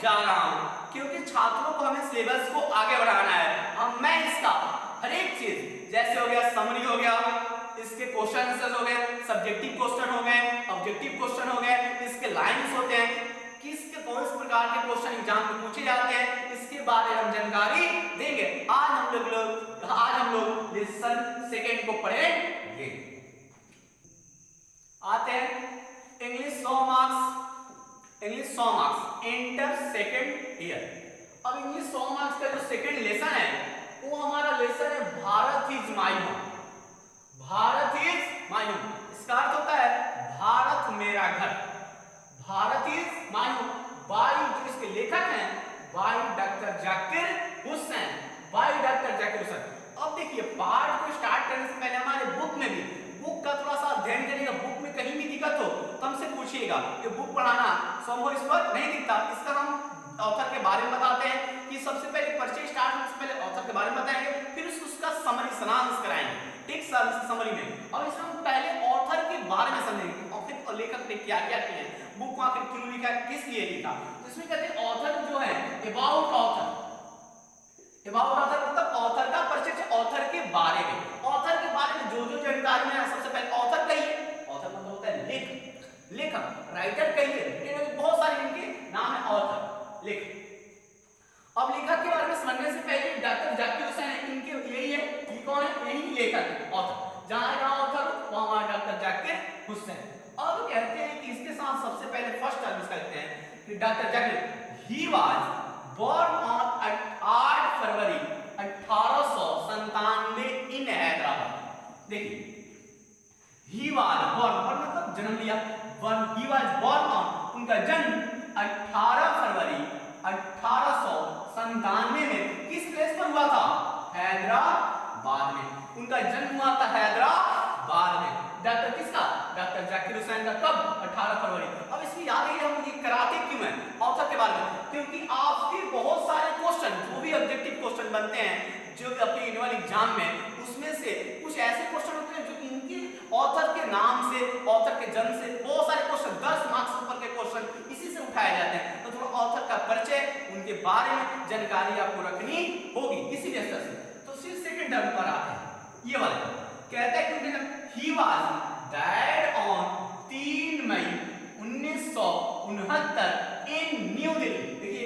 जा रहा हूं, क्योंकि छात्रों को हमें सिलेबस को आगे बढ़ाना है। अब मैं इसका हर एक चीज, जैसे हो गया समरी हो गया, इसके क्वेश्चन आंसर्स हो गए, सब्जेक्टिव क्वेश्चन हो गए, ऑब्जेक्टिव क्वेश्चन हो गए, इसके लाइंस होते हैं, किसके कौन से प्रकार के क्वेश्चन एग्जाम में पूछे जाते हैं, इसके बारे में हम जानकारी देंगे। आज हम लोग लेसन सेकंड को पढ़ेंगे। आते हैं English 100 marks inter second year. अब इंग्लिश 100 मार्क्स का जो सेकंड लेसन है वो हमारा लेसन है Bharat is my home. Bharat is my home, इसका अर्थ होता है भारत मेरा घर। Bharat is my home by, जो इसके लेखक हैं by doctor Zakir Hussain, by doctor Zakir Hussain. अब देखिए पाठ को स्टार्ट करने से पहले हमारे बुक में भी, बुक का थोड़ा सा अध्ययन करिएगा। बुक में कहीं भी दिक्कत हो तो हमसे पूछिएगा। ये बुक पढ़ाना संभव इस पर नहीं दिखता। इसका हम ऑथर के बारे में बताते हैं कि सबसे पहले परिचय स्टार्ट होने से पहले ऑथर के बारे में बताएंगे, फिर उसका समरी सारांश कराएंगे, ठीक समरी में। और इसमें हम पहले ऑथर के बारे में समझेंगे, ऑथर और लेखक ने क्या क्या किया है, बुक को आखिर क्यों लिखा, किस लिए लिखा। तो इसमें कहते हैं ऑथर जो है अबाउट ऑथर, अबाउट ऑथर मतलब ऑथर का परिचय, ऑथर के बारे में। ऑथर के बारे में जो जो जानकारी है सबसे पहले ऑथर कहिए, ऑथर मतलब होता है लेखक, लेखक राइटर कहिए, बहुत सारे इनके नाम है ऑथर, लेखक। अब लेखक के बारे में समझने से पहले डॉक्टर जाकिर हुसैन है, इनके यही है, ये कौन है, यही लेखक ऑथर, जहां जहां ऑथर वहां डॉक्टर जाकिर हुसैन। अब कहते हैं कि इसके साथ सबसे पहले फर्स्ट टर्म इसका कहते हैं कि doctor Zakir he was born on 8 फरवरी 1897 इन हैदराबाद। देखिए ही वाज born मतलब जन्म लिया, ही वाज born on, उनका जन्म 18 फरवरी 1897 में किस प्लेस पर हुआ था, हैदराबाद में। उनका जन्म हुआ था हैदराबाद में। डॉक्टर किसका, डॉक्टर जाकिर हुसैन का कब, 18 फरवरी। अब इसकी याद है हम ये कराते क्यों हैं ऑथर के बारे में, क्योंकि आपके बहुत सारे क्वेश्चन जो भी ऑब्जेक्टिव क्वेश्चन बनते हैं जो अपने एनुअल एग्जाम में, उसमें से कुछ ऐसे क्वेश्चन होते हैं जो इनके ऑथर के नाम से, ऑथर के जन्म से बहुत सारे क्वेश्चन 10 मार्क्स ऊपर के क्वेश्चन इसी से उठाए जाते हैं। तो थोड़ा ऑथर का परिचय, उनके बारे में जानकारी आपको रखनी होगी इसी वजह से। तो सिर्फ सेकंड टर्म पर आते हैं, ये वाला कहता है कि he was died on 3 May 1969 in New Delhi. देखिए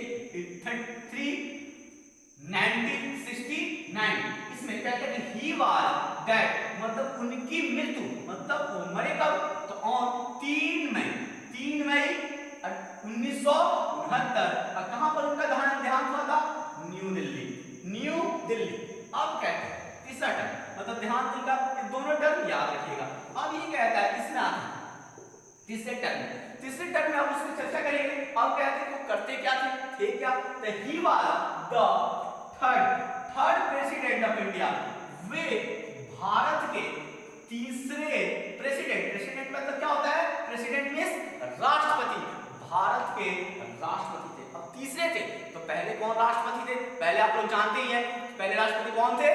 1969 इसमें कहते हैं कि ही वाज डेड मतलब उनकी मृत्यु, मतलब वो मरे कब, तो ऑन 3 मई 1969। और कहां पर उनका देहांत हुआ था, न्यू दिल्ली। अब कहते हैं तीसरा टर्म मतलब देहांत उनका, दोनों टर्म याद रखिएगा। अब ये कहता है इसमें आता है तीसरे टर्म में हम उसकी चर्चा करेंगे। अब कहते हैं वो करते क्या थे क्या, तो he was the third president of India. वे भारत के तीसरे प्रेसिडेंट मतलब क्या होता है, प्रेसिडेंट मींस राष्ट्रपति, भारत के राष्ट्रपति थे। अब तीसरे थे तो पहले कौन राष्ट्रपति थे, पहले आप लोग जानते ही हैं पहले राष्ट्रपति कौन थे,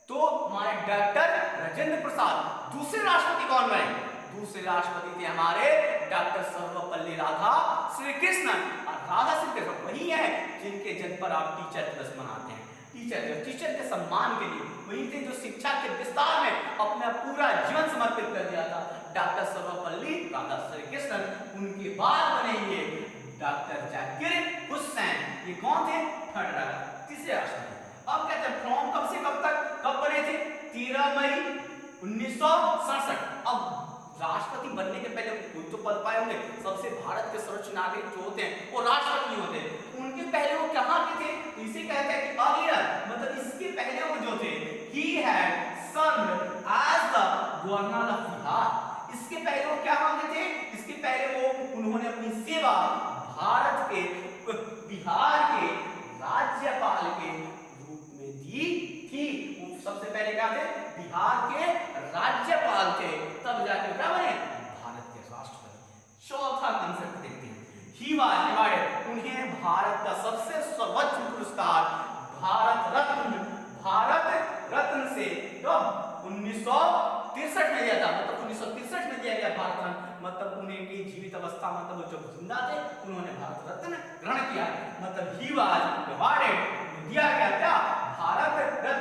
तो हमारे डॉक्टर राजेंद्र प्रसाद। दूसरे राष्ट्रपति कौन बने, दूसरे राष्ट्रपति थे हमारे डॉक्टर सर्वपल्ली राधाकृष्णन। और राधाकृष्णन वही है जिनके जन्म पर आप टीचर दिवस मनाते हैं। टीचर के सम्मान के लिए वही थे जो शिक्षा के विस्तार में अपना पूरा जीवन समर्पित कर दिया था, डॉक्टर सर्वपल्ली राधाकृष्णन। उनके बाद बनेंगे डॉक्टर जाकिर हुसैन, ये कौन थे, तीसरे राष्ट्रपति। अब कहते हैं फ्रॉम कब से कब तक, कब बने थे, 13 मई 1967। अब राष्ट्रपति बनने के पहले कुछ तो पद पाए होंगे, सबसे भारत के सर्वोच्च नागरिक जो होते हैं वो राष्ट्रपति होते हैं। उनके पहले वो कहां के थे, इसे कहते हैं कि अर्लियर मतलब इसके पहले वो जो थे he had served as the governor of Bihar. इसके पहले वो क्या मांगे थे, इसके पहले वो उन्होंने अपनी सेवा भारत के बिहार के राज्यपाल के रूप में दी थी। सबसे पहले क्या थे, बिहार के राज्यपाल थे, तब जाकर क्या बने, भारत के राष्ट्रपति। चौथा कंसेप्ट देखते हैं, ही वाज अवॉर्डेड, उन्हें भारत का सबसे सर्वोच्च पुरस्कार भारत रत्न से कब 1963 में दिया था, मतलब 1963 में दिया गया भारत रत्न मतलब उन्हें की जीवित अवस्था मतलब वो जब जिंदा थे उन्होंने भारत रत्न ग्रहण किया, मतलब ही वाज अवार्डेड, दिया गया क्या भारत रत्न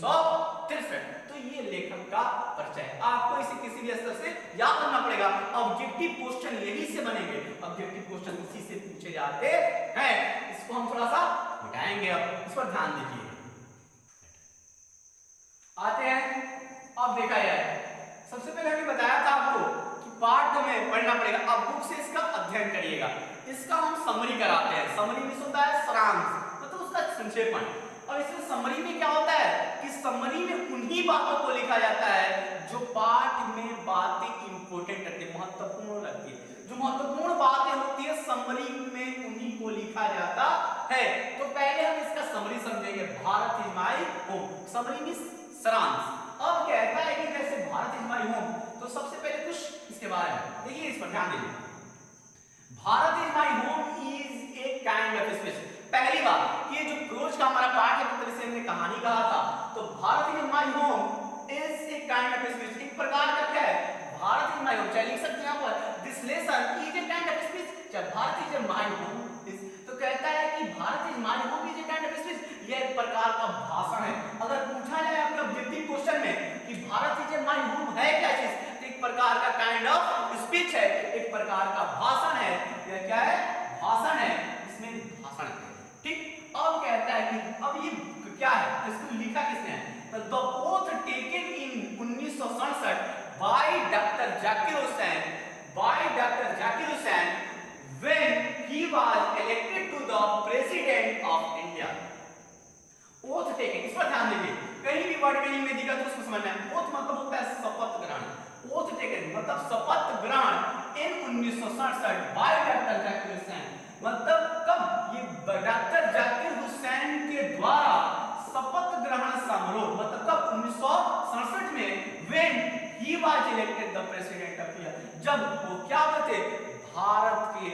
1963। तो ये लेखक का परिचय, आपको इसे किसी भी स्तर से याद करना पड़ेगा। ऑब्जेक्टिव क्वेश्चन यही से बनेंगे, ऑब्जेक्टिव क्वेश्चन इसी से पूछे जाते हैं। इसको हम थोड़ा सा मिटाएंगे, अब इस पर ध्यान दीजिए। आते हैं, अब देखा जाए, सबसे पहले हमने बताया था आपको कि पार्ट हमें पढ़ना पड़ेगा, अब बुक से इसका अध्ययन करिएगा। इसका हम समरी कराते हैं, समरी में होता है सारांश, मतलब उसका संक्षेपण। अब इसमें समरी में क्या होता है कि समरी में उन्हीं बातों को लिखा जाता है जो पाठ में बातें इंपॉर्टेंट रहती है, महत्वपूर्ण लगती है। जो महत्वपूर्ण बातें होती है समरी में उन्हीं को लिखा जाता है। तो पहले हम इसका समरी समझेंगे, Bharat is my home, summary means सारांश। अब कहता है कि जैसे भारत इज माय होम, तो सबसे पहले कुछ इसके बारे में देखिए, इस पर ध्यान दीजिए। Bharat is my home is a kind of speech. पहली बात, ये जो प्रोज का हमारा पार्ट है, मतलब इसे हमने कहानी कहा था, तो Bharat is my home is a kind of speech, एक प्रकार का क्या है, भारत इज माय होम, चाहे लिख सकते हैं यहाँ पर this lesson is a kind of speech, चाहे भारत इज माय होम, तो कहता है कि Bharat is my home is a kind of speech, यह एक प्रकार का भाषण है। अगर पूछा जाए आपके ऑब्जेक्टिव क्वेश्चन में कि भारत इज माय होम है क्या चीज, तो एक प्रकार का काइंड ऑफ स्पीच है, एक प्रकार का भाषण है। यह क्या है, भाषण है, इसमें भाषण है, ठीक। अब कहता है कि अब ये क्या है, इसको लिखा किसने है, the oath taken in 1967 bye doctor Zakir Hussain, by doctor Zakir Hussain when he was elected to the president of India। Oath taken, इस पर ध्यान दीजिए, कहीं भी वर्ड मीनिंग में दिखा तो उसको समझना है। ओथ मतलब होता है शपथ ग्रहण, ओथ टेकन मतलब शपथ ग्रहण इन 1967 बाय डॉक्टर जाकिर हुसैन, मतलब कब, ये डॉक्टर जाकिर हुसैन के द्वारा शपथ ग्रहण समारोह, मतलब कब 1967 में when he was elected the president of India, जब वो क्या थे, भारत के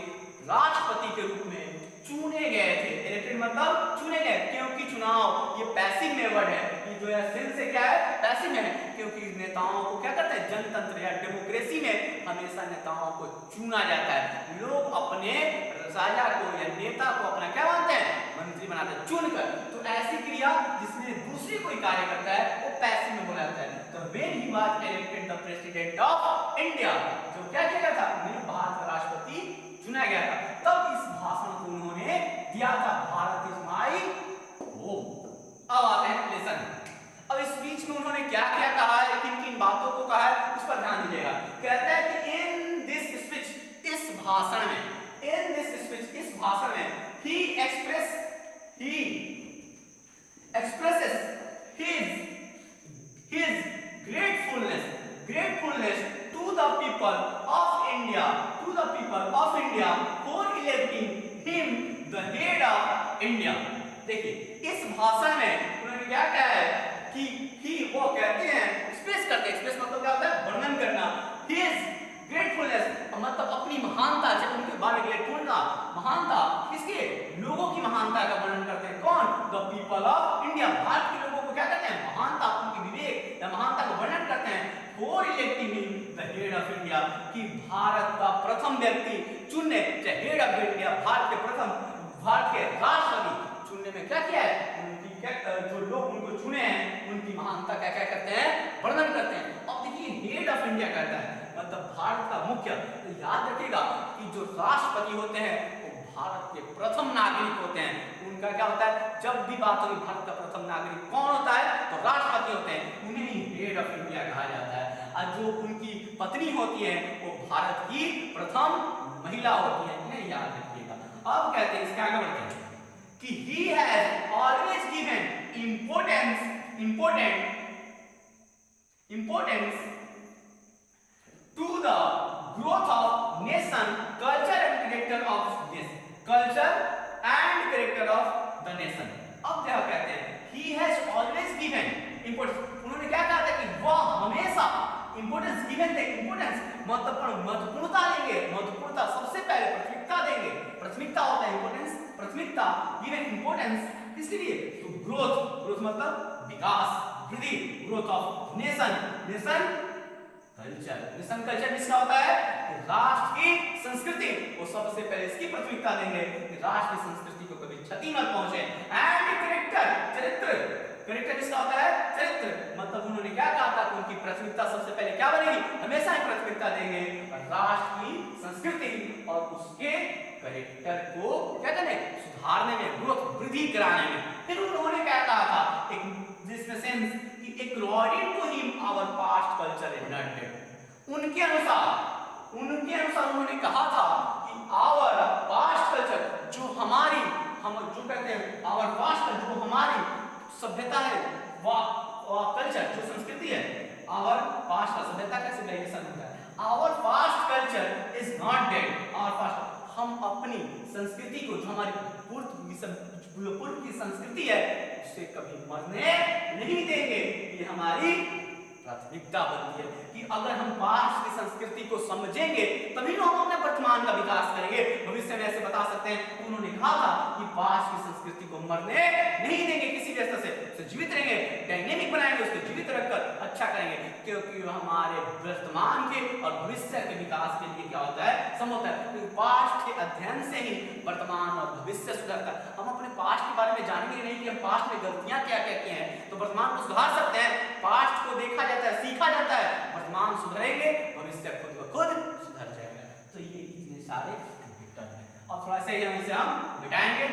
राष्ट्रपति के रूप में चुने गए थे। इलेक्टेड मतलब चुने गए, क्योंकि चुनाव ये पैसिव में वर्ड है, ये जो है सेंस से क्या है, पैसिव में है, क्योंकि नेताओं को क्या करते हैं, जनतंत्र या डेमोक्रेसी में हमेशा नेताओं को चुना जाता है। लोग अपने राजा को या नेता को अपना क्या मानते हैं, मंत्री बनाते हैं चुनकर। तो ऐसी क्रिया जिसमें दूसरी कोई कार्य करता है वो पैसिव में बोला जाता है। तो when he was elected the president of India, जो क्या किया था, भारत का राष्ट्रपति चुना गया था, तब इस भाषण को उन्होंने दिया था, भारत इज माय होम। अब आते हैं लेसन। अब इस स्पीच में उन्होंने क्या क्या कहा है, किन किन बातों को कहा है, उस पर ध्यान दीजिएगा। कहता है कि इन दिस स्पीच, इस भाषण में, इन दिस स्पीच, इस भाषण में he expresses his gratefulness to the people of India, for electing him the head of India। देखिए, इस भाषण में उन्होंने क्या कहा है कि ही, वो कहते हैं, एक्सप्रेस करते हैं, एक्सप्रेस मतलब क्या होता है, वर्णन करना, his ग्रेटफुलनेस मतलब अपनी महानता, जब उनके बारे में ग्रेटफुलता, महानता, किसके, लोगों की महानता का वर्णन करते हैं, कौन, the people of India, Bharat के लोगों को क्या करते हैं, महानता, उनकी विवेक या महानता का वर्णन करते हैं। For electing him the head of India, कि भारत का प्रथम व्यक्ति चुनने, हेड ऑफ इंडिया, भारत के प्रथम, भारत के राष्ट्रपति चुनने में क्या किया है, उनकी क्या, जो लोग उनको चुने हैं उनकी महानता क्या क्या करते हैं, वर्णन करते हैं। अब देखिए, हेड ऑफ इंडिया कहता है मतलब भारत का मुख्य। तो याद रखिएगा कि जो राष्ट्रपति होते हैं वो भारत के प्रथम नागरिक होते हैं। उनका क्या होता है, जब भी बात होगी भारत का प्रथम नागरिक कौन होता है, तो राष्ट्रपति होते हैं, उन्हें ही हेड ऑफ इंडिया कहा जाता है। और जो उनकी पत्नी होती है वो भारत की प्रथम महिला होती है, इन्हें याद रखिएगा। अब कहते हैं, इसके आगे बढ़ते हैं कि he has always given importance to the growth of nation, culture and character of this, culture and character of the nation। अब क्या कहते हैं, he has always given importance, उन्होंने क्या कहा था कि वह हमेशा importance given थे, importance महत्वपूर्णता देंगे, महत्वपूर्णता सबसे पहले प्राथमिकता देंगे, प्राथमिकता होता है importance, प्राथमिकता, given importance किसके लिए, तो growth मतलब विकास, वृद्धि, growth of nation, culture. Mission culture किसका होता है? राष्ट्र की संस्कृति वो सबसे पहले इसकी प्राथमिकता देंगे कि राष्ट्र की संस्कृति को कभी क्षति मत पहुंचे। एंड कैरेक्टर, चरित्र, कैरेक्टर किसका होता है? चरित्र। मतलब उन्होंने क्या कहा था कि उनकी प्राथमिकता सबसे पहले क्या बनेगी? हमेशा ही प्राथमिकता देंगे राष्ट्र की संस्कृति और उसके कैरेक्टर को क्या करने, सुधारने में, ग्रोथ वृद्धि कराने में। फिर उन्होंने क्या कहा था, एक जिसमें सेंस कि according to him our past culture is not dead। उनके अनुसार उन्होंने कहा था कि our past culture, जो हमारी, हम जो कहते हैं our past, जो हमारी सभ्यता है, कल्चर जो संस्कृति है, our past का सभ्यता का सिविलाइजेशन होता है, our past culture is not dead। our past, हम अपनी संस्कृति को, जो हमारी पूर्व की संस्कृति है, उसे कभी मरने नहीं देंगे। ये हमारी प्राथमिकता बनती है कि अगर हम पास्ट की संस्कृति को समझेंगे तभी तो हम अपने वर्तमान का विकास करेंगे। भविष्य में ऐसे बता सकते हैं, उन्होंने कहा था कि पास्ट की संस्कृति को मरने नहीं देंगे, किसी भी स्तर से उसे जीवित रहेंगे, डायनेमिक बनाएंगे, उसको जीवित रखकर अच्छा करेंगे, क्योंकि हमारे वर्तमान के और भविष्य के विकास के लिए क्या होता है, संभव होता है। क्योंकि पास्ट के अध्ययन से ही वर्तमान और भविष्य सुधरता है। हम अपने पास्ट के बारे में जानेंगे नहीं कि हम पास्ट में गलतियां क्या क्या की हैं, तो वर्तमान को सुधार सकते हैं। पास्ट को देखा जाता है, सीखा जाता है, वर्तमान सुधरेंगे, भविष्य खुद ब खुद सुधर जाएगा। तो ये इतने सारे विकल्प हैं और थोड़ा सा हम इसे मिटाएंगे।